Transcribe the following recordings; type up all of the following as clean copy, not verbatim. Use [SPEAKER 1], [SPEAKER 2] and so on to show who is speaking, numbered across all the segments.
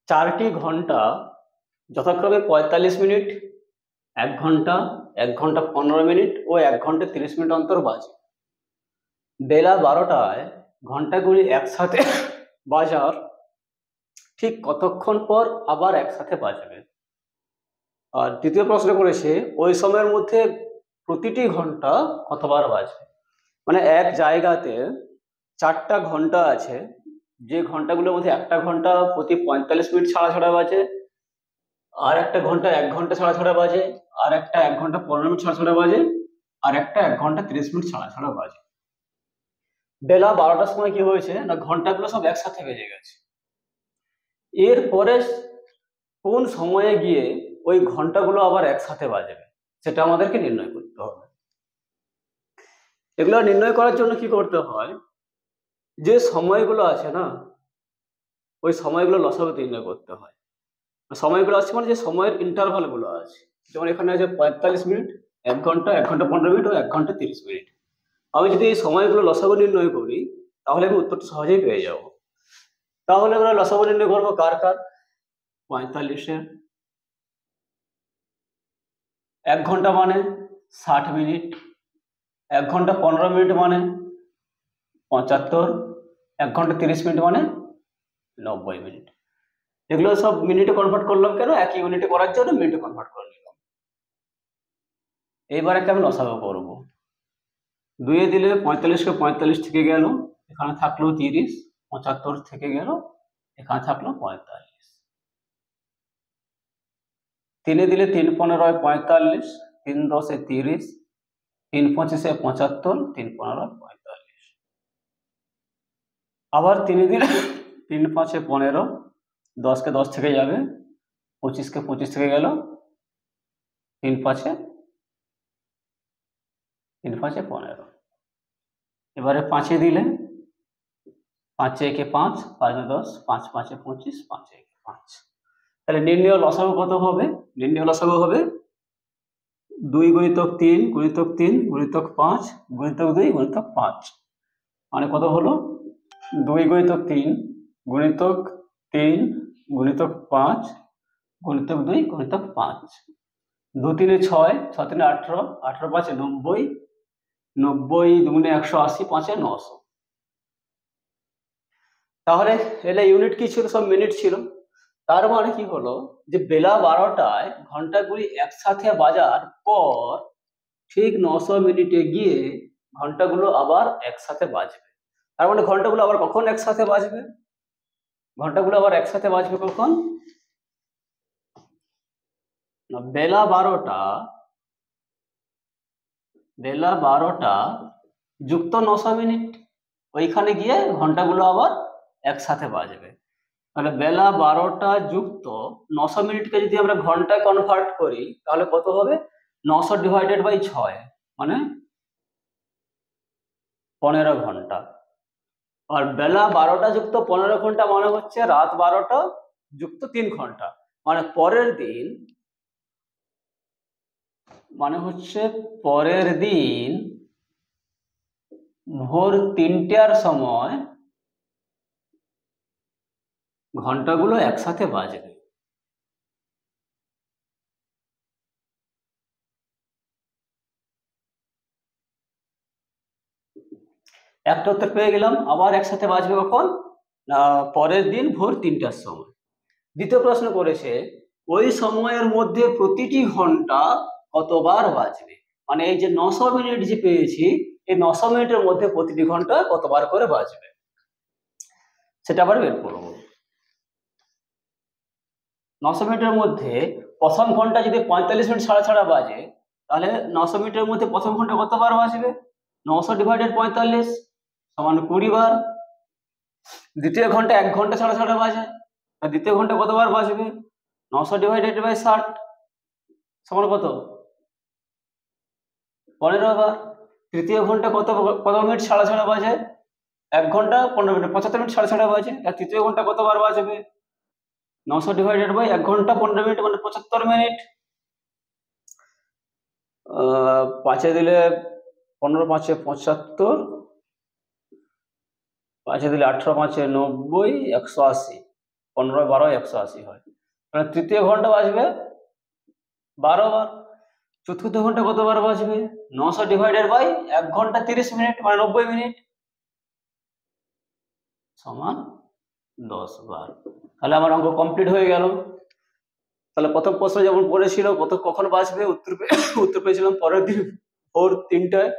[SPEAKER 1] চারটি ঘন্টা যথাক্রমে 45 মিনিট, 1 ঘন্টা, 1 ঘন্টা 15 মিনিট ও 1 ঘন্টা 30 মিনিট অন্তর বাজে। বেলা 12টায় ঘন্টাগুলি একসাথে বাজার ঠিক কতক্ষণ পর আবার একসাথে বাজবে? আর দ্বিতীয় প্রশ্ন করেছে ওই সময়ের মধ্যে প্রতিটি ঘন্টা কতবার বাজবে। মানে এক জায়গাতে 4টা ঘন্টা আছে, যে ঘন্টাগুলোর মধ্যে একটা ঘন্টা প্রতি 45 মিনিট ছাড়া ছাড়া বাজে, আর একটা ঘন্টা 1 ঘন্টা ছাড়া ছাড়া বাজে, আর একটা 1 ঘন্টা 15 মিনিট ছাড়া ছাড়া বাজে, আর একটা 1 ঘন্টা 30 মিনিট ছাড়া ছাড়া বাজে। বেলা 12টার সময় কি হয়েছে না, ঘন্টাগুলো সব একসাথে বেজে গেছে। এরপরে কোন সময়ে গিয়ে ওই ঘন্টাগুলো আবার একসাথে বাজবে সেটা আমাদেরকে নির্ণয় করতে হবে। এগুলো নির্ণয় করার জন্য কি করতে হয়, যে সময়গুলো আছে না ওই সময়গুলো লসাগু নির্ণয় করতে হয়। সময়গুলো আছে মানে যে সময়ের ইন্টারভাল গুলো আছে, যেমন এখানে আছে 45 মিনিট, 1 ঘন্টা, 1 ঘন্টা 15 মিনিট ও 1 ঘন্টা 30 মিনিট। আমি যদি এই সময়গুলো লসাগু নির্ণয় করি তাহলে আমি উত্তরটা সহজেই পেয়ে যাব। তাহলে আমরা লসাগু নির্ণয় করবো কার কার? 45-এর। 1 ঘন্টা মানে 60 মিনিট, 1 ঘন্টা 15 মিনিট মানে 75, 1 ঘন্টা 30 মিনিট মানে 90 মিনিট। এগুলো সব মিনিটে কনভার্ট করলাম কেন? একই ইউনিটে করার জন্য মিনিটে কনভার্ট করে নিলাম। এইবার একটা আমি লসাগু করবো। 2 দিলে 45কে 45 থেকে গেল, এখানে থাকলো 30, 75 থেকে গেল, এখানে থাকলো 45। 3 দিলে 3 15 45, 3 10 30, 3 25 75, 3 15 45। আবার 3 দিলে 3 5 15, 10কে 10 থেকে যাবে, 25কে 25 থেকে গেল, 3 5 15। এবারে 5 দিলে 5 একে 5, 5 10, 5 5 25, 5 একে 5। তাহলে নির্ণেয় লসাগু কত হবে? নির্ণেয় লসাগু হবে 2 গুণিতক 3 গুণিতক 3 গুণিতক 5 গুণিতক 2 গুণিতক 5। মানে কত হলো? 2 গুণিতক 3 গুণিতক 3 গুণিতক 5 গুণিতক 2 গুণিতক 5। 2 3 6, 6 3 18, 18 5 90, 90 2 180, 5 900। তাহলে এটা ইউনিট কি ছিল? সব মিনিট ছিল। তার মানে কি হলো যে বেলা 12টায় ঘন্টাগুলি একসাথে বাজার পর ঠিক 900 মিনিটে গিয়ে ঘন্টাগুলো আবার একসাথে বাজবে। তার মানে ঘন্টাগুলো আবার কখন একসাথে বাজবে? ঘন্টাগুলো আবার একসাথে বাজবে কখন? না, বেলা 12টা যুক্ত 900 মিনিট, ওইখানে গিয়ে ঘন্টাগুলো আবার একসাথে বাজবে। তাহলে বেলা 12টা যুক্ত 900 মিনিটকে যদি আমরা ঘন্টায় কনভার্ট করি তাহলে কত হবে? 900 ডিভাইডেড বাই 6 মানে 15 ঘন্টা। আর বেলা 12টা যুক্ত 15 ঘন্টা মানে হচ্ছে রাত 12টা যুক্ত 3 ঘন্টা, মানে পরের দিন, মানে হচ্ছে পরের দিন ভোর 3টার সময় ঘন্টাগুলো একসাথে বাজবে। একটা উত্তর পেয়ে গেলাম। আবার একসাথে বাজবে কখন? না, পরের দিন ভোর 3টার সময়। দ্বিতীয় প্রশ্ন করেছে ওই সময়ের মধ্যে প্রতিটি ঘন্টা কতবার বাজবে। মানে এই যে 900 মিনিট যে পেয়েছি, এই 900 মিনিটের মধ্যে প্রতিটি ঘন্টা কতবার করে বাজবে সেটা আবার বের করবো। 900 মিনিটের মধ্যে প্রথম ঘন্টা যদি 45 মিনিট ছাড়া ছাড়া বাজে, তাহলে 900 মিনিটের মধ্যে প্রথম ঘন্টা কতবার বাজবে? 900 ডিভাইডেড 45 সমান 20 বার। দ্বিতীয় ঘন্টা 1 ঘন্টা ছাড়া ছাড়া বাজে, আর দ্বিতীয় ঘন্টা কতবার বাজবে? 900 ডিভাইডেড বাই 60 সমান কত? 15 বার। তৃতীয় ঘন্টা কত কত মিনিট ছাড়া ছাড়া বাজে? 1 ঘন্টা 15 মিনিট, 75 মিনিট ছাড়া ছাড়া বাজে। আর তৃতীয় ঘন্টা কতবার বাজবে? 900 ডিভাইডেড বাই 1 ঘন্টা 15 মিনিট মানে 75 মিনিট। 5 দিলে 15 5 75, পাঁচে দিলে 18 5 90 180, 15 12 180 হয়। মানে তৃতীয় ঘন্টা বাজবে 12 বার। চতুর্থ ঘন্টা কতবার বাজবে? 900 ডিভাইডেড বাই 1 ঘন্টা 30 মিনিট মানে 90 মিনিট সমান 10 বার। তাহলে আমার অঙ্ক কমপ্লিট হয়ে গেল। তাহলে প্রথম প্রশ্ন যেমন পড়েছিল কখন বাজবে, উত্তর পেয়েছিলাম পরের দিন ভোর 3টায়।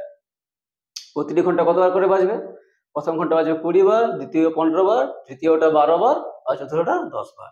[SPEAKER 1] প্রতিটি ঘন্টা কতবার করে বাজবে? প্রথম ঘন্টা বাজবে 20 বার, দ্বিতীয় 15 বার, তৃতীয়টা 12 বার আর চতুর্থটা 10 বার।